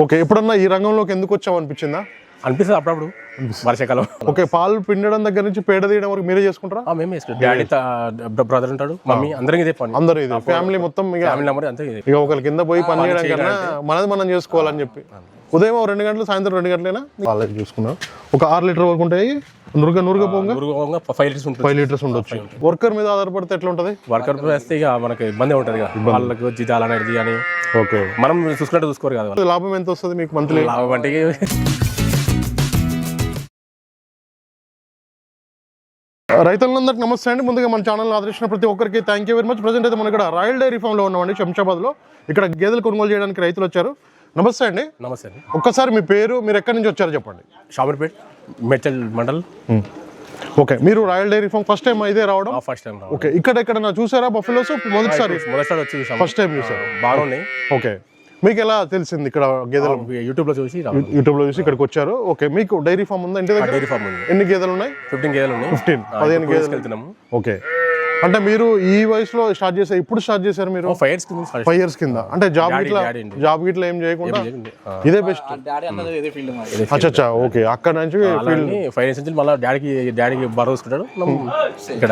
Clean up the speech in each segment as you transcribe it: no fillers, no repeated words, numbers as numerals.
Okay, ఎప్పుడన్నా ఈ రంగంలోకి ఎందుకు వచ్చావు అనిపించిందా? అనిపిస్తుంది అప్పుడప్పుడు వర్షాకాలం. ఓకే, పాలు పిండడం దగ్గర నుంచి పేడ తీయడం వరకు మీరే చేసుకుంటారా? మేమే చేసుకుంటాం. డాడీ బ్రదర్ ఉంటాడు, మమ్మీ అందరికి ఇదే పని. అందరూ ఇదే ఫ్యామిలీ మొత్తం ఫ్యామిలీ నెంబర్ అంతే. ఇక ఒకరి కింద పోయి పని చేయడం కన్నా మనది మనం చేసుకోవాలని చెప్పి ఉదయం 2 గంటలు సాయంత్రం 2 గంటలైనా పాలు చూసుకున్నాం. ఒక 6 లీటర్ వరకు ఉంటాయి. నురుగ పోగా 5 లీటర్స్ ఉంటుంది. 5 లీటర్స్ ఉండొచ్చు. వర్కర్ మీద ఆధారపడితే ఎట్లా ఉంటుంది? వర్కర్ వేస్తే ఇక మనకి ఇబ్బంది ఉంటుంది కదా, వాళ్ళకి జీతాలు అనేది అని. ఓకే, మనం చూసుకుంటే చూసుకోరు కదా. లాభం ఎంత వస్తుంది మీకు మంత్లీ? లాభం అంటే రైతులందరికీ నమస్తే అండి. ముందుగా మన ఛానల్ ఆదరించిన ప్రతి ఒక్కరికి thank you very much. Present అయితే మనం ఇక్కడ రాయల్ డైరీ ఫామ్లో ఉన్నామండి, శంషాబాద్లో. ఇక్కడ గేదెలు కొనుగోలు చేయడానికి రైతులు వచ్చారు. నమస్తే అండి. నమస్తే అండి. ఒక్కసారి మీ పేరు, మీరు ఎక్కడి నుంచి వచ్చారో చెప్పండి. షామర్పేట్, మెడ్చల్ మండల్. ఓకే, మీరు Royal Dairy Farm first time అయితే రావడం? First time. ఓకే, ఇక్కడ ఎక్కడన్నా చూసారా బఫెలోస్? మొదటిసారి వచ్చి చూసాం. ఫస్ట్ టైం చూసారు, బాగున్నాయి. ఓకే, మీకు ఎలా తెలిసింది ఇక్కడ గేదెలు? యూట్యూబ్లో చూసి ఇక్కడికి వచ్చారు. ఓకే, మీకు డైరీ ఫామ్ ఉందా ఇంటి దగ్గర? డైరీ ఫామ్ ఉంది. ఎన్ని గేదెలు ఉన్నాయి? 15 గేదెలు ఉన్నాయి. 15 గేదెలు వెళ్తున్నాము. ఓకే, అంటే మీరు ఈ వయసులో స్టార్ట్ చేశారు? ఇప్పుడు స్టార్ట్ చేశారు మీరు? 5 ఇయర్స్ కింద. అంటే జాబ్ గిట్లా ఏం చేయకుండా ఇదే బెస్ట్. అచ్చా, ఓకే, అక్కడ నుంచి 5 ఇయర్స్ నుంచి మళ్ళీ డాడీకి బర్ర చూసుకుంటాడు. ఇక్కడ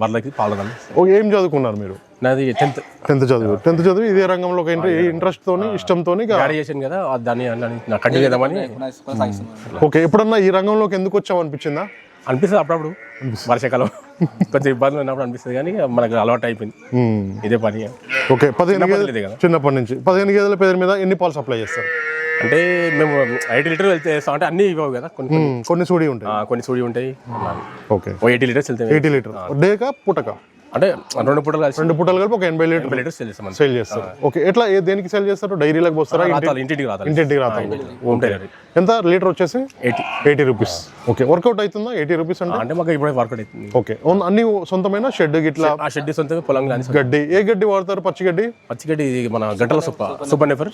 బర్రలకి పాలదాన్ని. ఓకే, ఏం చదువుకున్నారు మీరు? నాది 10th చదివి ఇదే రంగంలో ఇంట్రెస్ట్ తోని ఇష్టంతో డాడీ చేసాను కదా, దాన్ని కంటిన్యూ చేద్దామని. ఓకే, ఎప్పుడన్నా ఈ రంగంలోకి ఎందుకు వచ్చావు అనిపించిందా? అనిపిస్తుంది అప్పుడప్పుడు వర్షాకాలం కొంచెం ఇబ్బందులు ఉన్నప్పుడు అనిపిస్తుంది, కానీ మనకు అలవాటు అయిపోయింది ఇదే పని. ఓకే, 15 గేదెలు చిన్నప్పటి నుంచి. 15 గేదెల పేరు మీద ఎన్ని పాలు సప్లై చేస్తారు? అంటే మేము 8 లీటర్ వెళ్తే అంటే అన్ని ఇవ్వవు కదా, కొన్ని సూడి ఉంటాయి. కొన్ని సూడి ఉంటాయి. ఓకే, 80 లీటర్స్ వెళ్తాయి. 80 లీటర్ డేకా పూటకా? అంటే 2 పూటలు కలిపి ఒక 80 లీటర్స్ సేల్ చేస్తారు. ఓకే, ఎట్లా దేనికి సేల్ చేస్తారు? డైరీలకు పోస్తారా? ఇంటింటికి రాతారు. ఎంత లీటర్ వచ్చేసి? 80 రూపీస్. ఓకే, వర్కౌట్ అవుతుందా 80 రూపీస్ అంటే? మాకు ఇప్పుడు వర్కౌట్ అవుతుంది. ఓకే, అన్ని సొంతమైన షెడ్ గిట్లా? షెడ్ సొంతమే, పొలం. గడ్డి ఏ గడ్డి వాడతారు? పచ్చిగడ్డి ఇది మన గంటల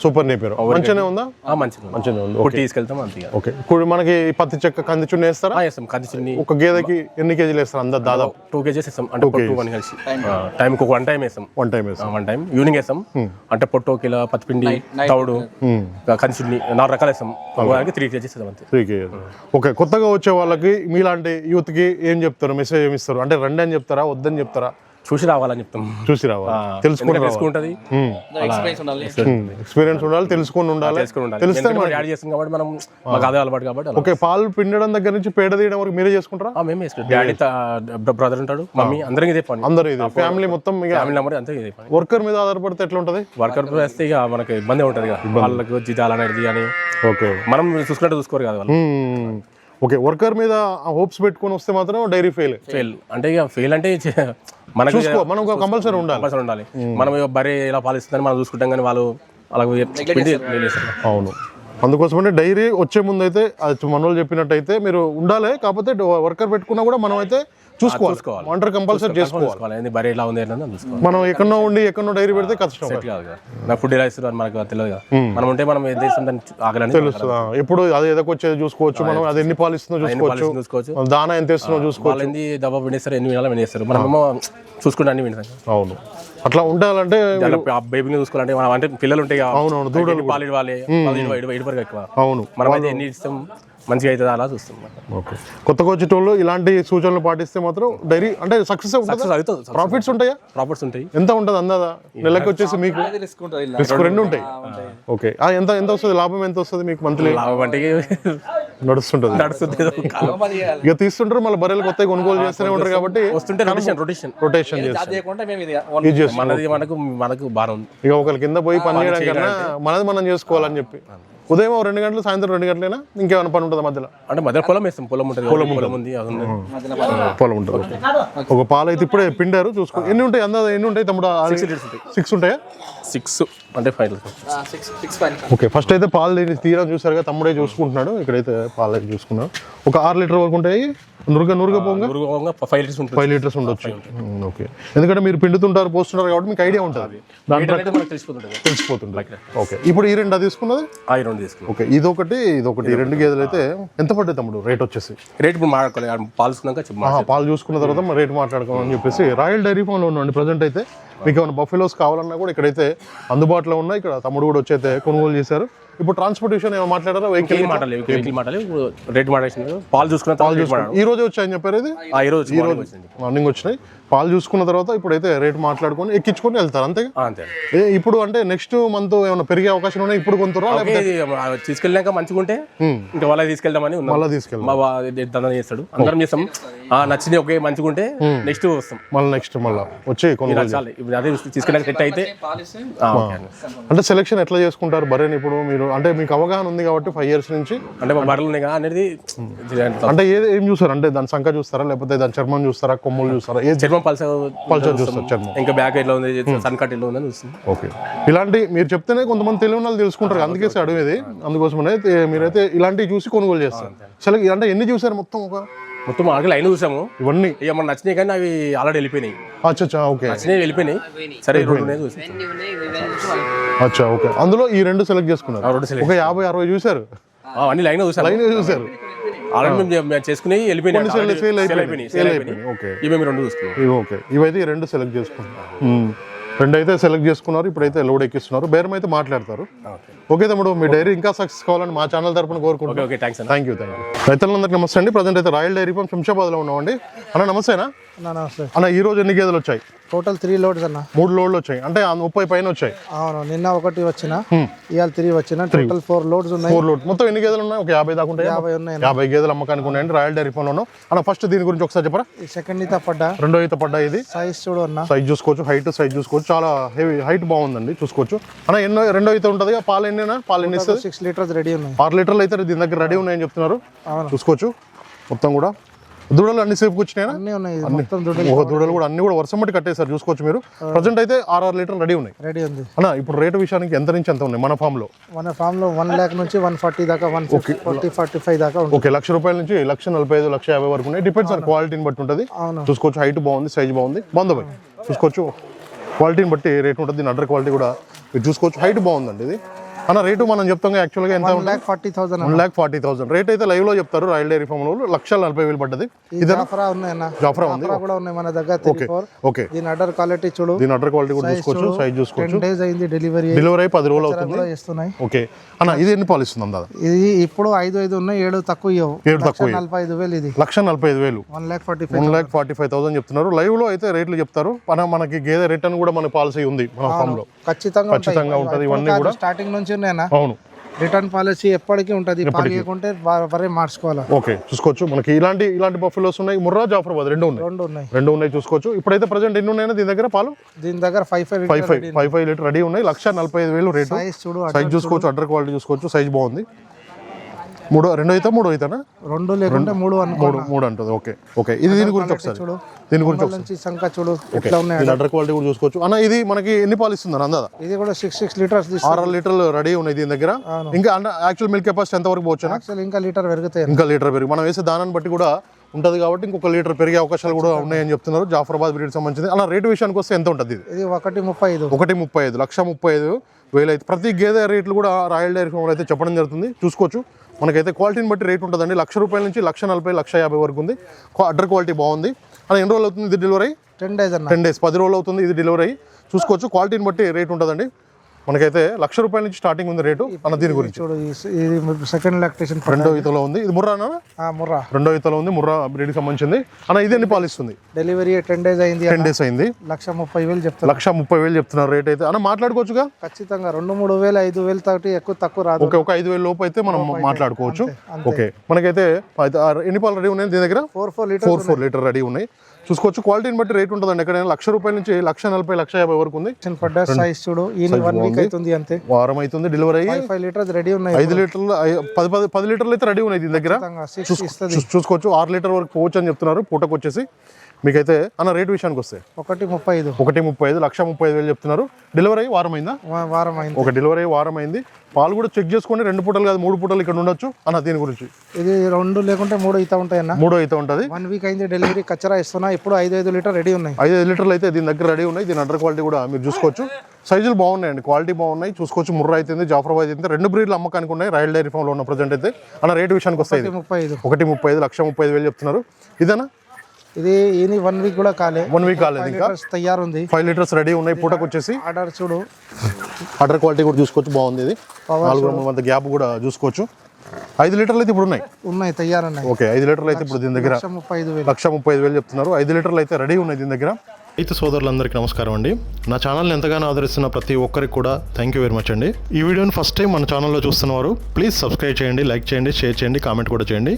సూపర్ నేపర్ మంచిగానే ఉందా? మంచిగానే ఉంది. తీసుకెళ్తాం అంతే. ఓకే, ఇప్పుడు మనకి పత్తి చెక్క కంది చున్ని వేస్తారా? కంది చున్ని. ఒక గేదెకి ఎన్ని కేజీలు వేస్తారు? అందరు దాదాపు 2 kgs వేస్తాం. అంటే టైం ఒక 1 టైం వేస్తాం. 1 టైం ఈవినింగ్ వేస్తాం. అంటే పొట్టు, కిలో పత్తిపిండి, తౌడు, కంచుని 4 రకాలు వేస్తాం. 3 kgs వేస్తాం అంతే. 3 kgs. ఓకే, కొత్తగా వచ్చే వాళ్ళకి మీలాంటి యూత్ కి ఏం చెప్తారు? మెసేజ్ ఏమి ఇస్తారు? అంటే రండి అని చెప్తారా, వద్దని చెప్తారా? చూసి రావాలని చెప్తాం. చూసి రావాలి, తెలుసుకుంటుంది. ఎక్స్పీరియన్స్ ఉండాలి, తెలుసుకుని ఉండాలి. తెలిస్తే యాడ్ చేస్తాం కాబట్టి మనం మాకు అదే అలవాటు కాబట్టి. ఓకే, పాలు పిండడం దగ్గర నుంచి పేడ తీయడం వరకు మీరే చేసుకుంటారా? మేమే చేసుకుంటాం. డాడీ బ్రదర్ ఉంటాడు, మమ్మీ అందరికి ఇదే పని. అందరూ ఇదే ఫ్యామిలీ మొత్తం. ఫ్యామిలీ నెంబర్ అంతే. వర్కర్ మీద ఆధారపడితే ఎట్లా ఉంటుంది? వర్కర్ వేస్తే ఇక మనకి ఇబ్బంది ఉంటుంది కదా, వాళ్ళకి జీతాలు అనేది అని. ఓకే, మనం చూసుకుంటే చూసుకోరు కదా వాళ్ళు. ఓకే, వర్కర్ మీద హోప్స్ పెట్టుకొని వస్తే మాత్రం డైరీ ఫెయిల్. అంటే ఇక ఫెయిల్ అంటే మనం కంపల్సరీ ఉండాలి. మనం బరే ఇలా పాలిస్తుందని మనం చూసుకుంటాం, కానీ వాళ్ళు అలాగే. అవును, అందుకోసమంటే డైరీ వచ్చే ముందు అయితే మన వాళ్ళు చెప్పినట్టయితే మీరు ఉండాలి. కాకపోతే వర్కర్ పెట్టుకున్నా కూడా మనం అయితే చూసుకోవాలి. వంటర్ కంపల్సరీ చేసుకోవాలి. బరే ఇలా ఉంది మనం ఎక్కడో ఉండి ఎక్కడో డైరీ పెడితే కష్టం. ఫుడ్ ఎలా ఇస్తారు మనకు తెలియదు కదా. మనం ఉంటే మనం ఏం చేస్తాం దాన్ని తెలుస్తుంది. ఎప్పుడు అది ఎదకొచ్చేది చూసుకోవచ్చు. మనం అది ఎన్ని పాలు ఇస్తుందో చూసుకోవచ్చు. దానా ఎంత ఇస్తుందో చూసుకోవచ్చు. దెబ్బ వినేస్తారు, ఎన్ని వినాలో వినేస్తారు. మనమేమో చూసుకుంటే అన్ని వింటాం. అవును, అట్లా ఉండాలంటే బేబీని చూసుకోవాలంటే మనం అంటే పిల్లలు ఉంటాయి. అవునవును, దూడలు పాలు ఇవ్వాలి. ఎక్కువ. అవును, మనం అయితే ఎన్ని ఇస్తాం మంచిగా అవుతుంది అలా చూస్తాం. ఓకే, కొత్తగా వచ్చేటోళ్ళు ఇలాంటి సూచనలు పాటిస్తే మాత్రం డైరీ అంటే సక్సెస్ అవుతుంది. ప్రాఫిట్స్ ఉంటాయా? ప్రాఫిట్స్ ఉంటాయి. ఎంత ఉంటుంది అందాదా? నెలకి వచ్చేసి మీకు రిస్క్ 2 ఉంటాయి. ఓకే, ఎంత వస్తుంది లాభం? ఎంత వస్తుంది మీకు మంత్లీ? లాభం అంటే నడుస్తుంటుంది. ఇక తీస్తుంటారు, మళ్ళీ బర్రెలు కొత్తగా కొనుగోలు చేస్తూనే ఉంటారు కాబట్టి వస్తుంటే రొటేషన్ మనకు బాగా ఉంది. ఇక ఒకరి కింద పోయి పని చేయడం కన్నా మనది మనం చేసుకోవాలని చెప్పి ఉదయం 2 గంటలు సాయంత్రం 2 గంటలైనా ఇంకేమైనా పని ఉంటుంది మధ్యలో? అంటే మధ్యలో పొలం వేస్తాం. పొలం ఉంటుంది. పొలం ఉంటుంది. ఒక పాలు అయితే ఇప్పుడే పిండారు, చూసుకో. ఎన్ని ఉంటాయి అందాజ? ఎన్ని ఉంటాయి తమ్ముడు? 6 ఉంటాయా? 6 అంటే 5. ఓకే, ఫస్ట్ అయితే పాలు తీయడం చూసారుగా, తమ్ముడే చూసుకుంటున్నాడు. ఇక్కడైతే పాలు అయితే చూసుకున్నాడు. ఒక 6 లీటర్ వరకు ఉంటాయి. నురుగ పోగా 5 లీటర్స్ ఉండొచ్చు. ఓకే, ఎందుకంటే మీరు పిండుతుంటారు, పోస్తుంటారు కాబట్టి మీకు ఐడియా ఉంటుంది. తెలిసిపోతుంది. ఓకే, ఇప్పుడు ఈ 2 తీసుకున్నది. ఓకే, ఇదొకటి ఈ 2 గేదెలు అయితే ఎంత పడ్డాయి తమ్ముడు? రేట్ వచ్చేసి ఇప్పుడు మాట్లాడుకోవాలి. పాలు చూసుకున్న తర్వాత రేట్ మాట్లాడుకోవాలని చెప్పేసి రాయల్ డైరీ ఫామ్లో ఉన్నాండి ప్రజెంట్ అయితే. మీకు ఏమైనా బఫెలోస్ కావాలన్నా కూడా ఇక్కడైతే అందుబాటులో ఉన్నాయి. ఇక్కడ తమ్ముడు కూడా వచ్చి అయితే కొనుగోలు చేశారు. ఇప్పుడు ట్రాన్స్పోర్టేషన్ ఏమో మాట్లాడారా వెహికల్ వెహికల్ మాట్లాడలేదు రేట్ మాట్లాడేసిన పాలు చూసుకున్న ఈ రోజు వచ్చాయని చెప్పారు ఇది ఈ రోజు మార్నింగ్ వచ్చినాయి పాలు చూసుకున్న తర్వాత ఇప్పుడైతే రేట్ మాట్లాడుకొని ఎక్కించుకొని వెళ్తారు అంతే అంతే ఇప్పుడు అంటే నెక్స్ట్ మంత్ ఏమైనా పెరిగే అవకాశం ఉన్నాయి ఇప్పుడు కొంత తీసుకెళ్ళాక మంచిగా ఉంటే ఇంకా వాళ్ళకి తీసుకెళ్దామని మళ్ళీ తీసుకెళ్తాం మా దందా చేస్తాడు అందరం చేస్తాం నచ్చింది ఒకే మంచిగా ఉంటే నెక్స్ట్ వస్తాం మళ్ళీ వచ్చి చాలు ఇప్పుడు అదే తీసుకెళ్ళాక సెట్ అయితే అంటే సెలెక్షన్ ఎట్లా చేసుకుంటారు బర్రెని ఇప్పుడు మీరు అంటే మీకు అవగాహన ఉంది కాబట్టి 5 years నుంచి అంటే బర్రెలు ఉన్నాయి కదా అనేది అంటే ఏం చూస్తారు అంటే దాని సంఖ్య చూస్తారా లేకపోతే దాని చర్మం చూస్తారా కొమ్ములు చూస్తారా చర్మం పల్సర్ చూస్తారు చర్మం ఇంకా బ్యాక్ ఎట్లా ఉంది సన్ కట్ ఎట్లా ఉందని చూస్తుంది ఓకే ఇలాంటి మీరు చెప్తేనే కొంతమంది తెలియని వాళ్ళు తెలుసుకుంటారు అందుకే అడిగేది అందుకోసమనే మీరైతే ఇలాంటివి చూసి కొనుగోలు చేస్తారు సెలెక్ట్ అంటే ఎన్ని చూసారు మొత్తం ఆల్రెడీ లైన్ చూసాము ఇవన్నీ ఇక మన నచ్చినాయి కానీ అవి ఆల్రెడీ వెళ్ళిపోయినాయి అచ్చా ఓకే నచ్చినాయి వెళ్ళిపోయినాయి సరే అచ్చా ఓకే అందులో ఈ 2 సెలెక్ట్ చేసుకున్నారు ఒక 50-60 చూసారు అన్ని లైన్ చూసారు ఆల్రెడీ మేము చేసుకుని వెళ్ళిపోయినాయి ఓకే ఇవి మేము 2 చూసుకున్నాం ఓకే ఇవైతే 2 సెలెక్ట్ చేసుకున్నారు 2 అయితే సెలెక్ట్ చేసుకున్నారు ఇప్పుడైతే లోడ్ ఎక్కిస్తున్నారు బేరం అయితే మాట్లాడతారు ఓకే తమ్ముడు మీ డైరీ ఇంకా సక్సెస్ కావాలని మా ఛానల్ తరపున కోరుకుంటున్నాను థ్యాంక్ యూ రైతులందరికీ నమస్తే అండి ప్రజెంట్ అయితే రాయల్ డైరీ ఫార్మ్ శంషాబాద్లో ఉన్నామండి అన్న నమస్తేనా అన్న ఈ రోజు ఎన్ని గేదెలు వచ్చాయి టోటల్ 3 loads అన్న 3 లోడ్లు వచ్చాయి అంటే 30 పైన వచ్చాయి అవును నిన్న ఒకటి వచ్చిన ఇవాళ 3 వచ్చిన టోటల్ 4 loads ఉన్నాయి 4 లోడ్ మొత్తం ఎన్ని గేదెలు ఉన్నాయి ఒక 50 దాకా ఉంటాయి 50 ఉన్నాయి 50 గేదెలు అమ్మకానికి ఉన్నాయండి రాయల్ డైరీ ఫామ్ లోను అన్న ఫస్ట్ దీని గురించి ఒకసారి చెప్పరా ఈ సెకండ్ ఈత పడ్డా రెండో ఈత పడ్డా ఇది సైజ్ చూడు అన్న సైజ్ చూసుకోవచ్చు హైట్ సైజ్ చూసుకోవచ్చు చాలా హెవీ హైట్ బాగుందండి చూసుకోవచ్చు అన్న రెండో ఈత ఉంటుంది పాలు ఎన్ని ఇస్తుంది 6 liters రెడీ ఉన్నాయి 6 లీటర్లు అయితే దీని దగ్గర రెడీ ఉన్నాయని చెప్తున్నారు చూసుకోవచ్చు మొత్తం కూడా దూడలు అన్ని సేపు వచ్చినాయి దూడలు కూడా అన్ని కూడా వర్షం బట్టి కట్టేసారు చూసుకోవచ్చు మీరు ప్రజెంట్ అయితే 6 లీటర్లు రెడీ ఉన్నాయి రెడీ ఉంది అన్న ఇప్పుడు రేటు విషయానికి ఎంత నుంచి ఎంత ఉన్నాయి మన ఫామ్ లో 1 lakh నుంచి 140 దాకా 140-45 దాకా ఉంటుంది ఓకే ₹1,00,000 నుంచి 1,45,000 1,50,000 వరకు ఉన్నాయి డిపెండ్స్ ఆన్ క్వాలిటీని బట్టి ఉంటుంది చూసుకోవచ్చు హైట్ బాగుంది సైజ్ బాగుంది బాగుంది చూసుకోవచ్చు క్వాలిటీని బట్టి రేట్ ఉంటుంది దీని అడ్డర్ క్వాలిటీ కూడా మీరు చూసుకోవచ్చు హైట్ బాగుందండి ఇది అన్న రేటు మనం చెప్తాం యాక్చువల్గా ఎంత 1,40,000 రేట్ అయితే లైవ్ లో చెప్తారు రాయల్ డైరీ ఫామ్ లో 1,40,000 పడ్డది ఇది జాఫ్రా ఉన్నాయన్న జాఫ్రా ఉంది కూడా ఉన్నాయి మన దగ్గర ఓకే దీని అడ్డర్ క్వాలిటీ చూడు దీని అడ్డర్ క్వాలిటీ కూడా చూసుకోవచ్చు సైజ్ చూసుకోవచ్చు 10 days అయింది డెలివరీ అయి 10 రోజులు అవుతుంది చేస్తున్నాయి ఓకే అన్న ఇది ఎన్ని పాలు ఇస్తుంది అందా ఇది ఇప్పుడు 5 ఉన్నాయి 7 తక్కువ ఇవ్వవు 1,45,000 ఇది 1,45,000 1,45,000 చెప్తున్నారు లైవ్ లో అయితే రేట్లు చెప్తారు మనకి గేదె రిటర్న్ కూడా మన పాలసీ ఉంది మన ఫామ్ లో ఖచ్చితంగా ఉంటుంది ఇవన్నీ కూడా స్టార్టింగ్ నుంచి ఉన్నాయన్నా అవును రిటర్న్ పాలసీ ఎప్పటికీ ఉంటుంది పాలియకుంటే వరే మార్చుకోవాలి ఓకే చూసుకోవచ్చు మనకి ఇలాంటి బఫెలోస్ ఉన్నాయి ముర్రా జాఫరాబాద్ రెండు ఉన్నాయి చూసుకోవచ్చు ఇప్పుడైతే ప్రజెంట్ ఎన్ని ఉన్నాయో దీని దగ్గర పాలు దీని దగ్గర 5 లీటర్ రెడీ ఉన్నాయి 1,45,000 రేటు సైజ్ చూసుకోవచ్చు అడ్డర్ క్వాలిటీ చూసుకోవచ్చు సైజ్ బాగుంది రెండో అయితేనా 2 లేకుంటే 3 అంటుంది ఓకే ఇది దీని గురించి ఒకసారి సంఖ్య చూడు ఎట్లా ఉన్నాయి అడ్డర్ క్వాలిటీ కూడా చూసుకోవచ్చు అన్న ఇది మనకి ఎన్ని పాలు ఇస్తుంది అందాదా ఇది కూడా 6 liters 6 లీటర్లు రెడీ ఉన్నాయి దీని దగ్గర ఇంకా యాక్చువల్ మిల్క్ కెపాసిటీ ఎంత వరకు పోవచ్చు ఇంకా లీటర్ పెరుగుతాయి ఇంకా లీటర్ పెరిగి మనం వేసే దానాన్ని బట్టి కూడా ఉంటుంది కాబట్టి ఇంకొక లీటర్ పెరిగే అవకాశాలు కూడా ఉన్నాయని చెప్తున్నారు జాఫరాబాద్ బ్రీడ్ సంబంధించింది అలా రేటు విషయానికి వస్తే ఎంత ఉంటుంది ఇది 1,35,000 1,35,000 అయితే ప్రతి గేదె రేట్లు కూడా రాయల్ డైరీ ఫామ్ అయితే చెప్పడం జరుగుతుంది చూసుకోవచ్చు మనకైతే క్వాలిటీని బట్టి రేట్ ఉంటుందండి ₹1,00,000 నుంచి 1,40,000 1,50,000 వరకు ఉంది అడ్డర్ క్వాలిటీ బాగుంది అలా ఎన్ని రోజులు అవుతుంది ఇది డెలివరీ 10 days 10 రోజులు అవుతుంది ఇది డెలివరీ చూసుకోవచ్చు క్వాలిటీని బట్టి రేట్ ఉంటుందండి మనకైతే ₹1,00,000 నుంచి స్టార్టింగ్ ఉంది రేటు అన్న దీని గురించి సెకండ్ లాక్టేషన్ రెండో ఈతలో ఉంది ఇది ముర్రానా రెండో ఈతలో ఉంది ముర్రా బ్రీడ్కి సంబంధించింది అన్న ఇది ఎన్ని పాలు ఇస్తుంది డెలివరీ 10 days అయింది 1,30,000 చెప్తారు 1,30,000 చెప్తున్నారు రేట్ అయితే అన్న మాట్లాడుకోవచ్చుగా ఖచ్చితంగా 2-3,000 5,000 తోటి తక్కువ రాదు ఓకే ఒక 5,000 లోపు అయితే మనం మాట్లాడుకోవచ్చు ఓకే మనకైతే ఎన్ని పాలు రెడీ ఉన్నాయి దీని దగ్గర 4 లీటర్ రెడీ ఉన్నాయి చూసుకోవచ్చు క్వాలిటీని బట్టి రేట్ ఉంటుందండి ఎక్కడైనా ₹1,00,000 నుంచి 1,40,000 1,50,000 వరకు ఉంది సైజ్ చూడు 1 వీక్ అవుతుంది అంతే వారం అవుతుంది డెలివరీ 5 liters రెడీ ఉన్నాయి 5 లీటర్లు 10 లీటర్లు అయితే రెడీ ఉన్నాయి దీని దగ్గర చూసుకోవచ్చు 6 లీటర్ వరకు పోవచ్చు అని చెప్తున్నారు పూటకు వచ్చేసి మీకైతే అన్న రేట్ విషయానికి వస్తే 1,35,000 1,30,000 చెప్తున్నారు డెలివరీ వారం అయింది ఒక డెలివరీ వారం అయింది పాలు కూడా చెక్ చేసుకోండి 2 పూటలు కాదు 3 పూటలు ఇక్కడ ఉండొచ్చు అన్న దీని గురించి ఇది 2 లేకుంటే 3 ఈత ఉంటాయన్న 3 ఈత ఉంటుంది 1 వీక్ అయింది డెలివరీ కచ్చరా ఇస్తున్నా ఇప్పుడు 5 లీటర్ రెడీ ఉన్నాయి 5 లీటర్లు అయితే దీని దగ్గర రెడీ ఉన్నాయి దీని అండర్ క్వాలిటీ కూడా మీరు చూసుకోవచ్చు సైజులు బాగున్నాయండి క్వాలిటీ బాగున్నాయి చూసుకోవచ్చు ముర్రా అయితే జాఫరాబాద్ అయితే 2 బ్రీడ్లు అమ్మకానికి ఉన్నాయి రాయల్ డైరీ ఫామ్ లో ఉన్న ప్రజెంట్ అయితే అన్న రేట్ విషయానికి వస్తాయి 1,30,000 1,35,000 చెప్తున్నారు ఇదేనా ఇది 1 వీక్ కూడా కాలే. 1 వీక్ కాలేదు ఇంకా. తయారు ఉంది. 5 లీటర్స్ రెడీ ఉన్నాయి. పూటకు వచ్చేసి ఆర్డర్ చూడు. ఆర్డర్ క్వాలిటీ కూడా చూసుకోవచ్చు, బాగుంది. ఇది 4 మధ్య గ్యాప్ కూడా చూసుకోవచ్చు. 5 లీటర్లు అయితే ఇప్పుడు ఉన్నాయి తయారు ఉన్నాయి. ఓకే, 5 లీటర్లు అయితే ఇప్పుడు దీని దగ్గర 1,35,000 చెప్తున్నారు. 5 లీటర్లు అయితే రెడీ ఉన్నాయి దీని దగ్గర. అయితే సోదరులందరికీ నమస్కారం అండి. నా ఛానల్ని ఎంతగానో ఆదరిస్తున్న ప్రతి ఒక్కరికి కూడా థ్యాంక్ యూ వెరీ మచ్ అండి. ఈ వీడియోని ఫస్ట్ టైం మన ఛానల్లో చూస్తున్నవారు ప్లీజ్ సబ్స్క్రైబ్ చేయండి, లైక్ చేయండి, షేర్ చేయండి, కామెంట్ కూడా చేయండి.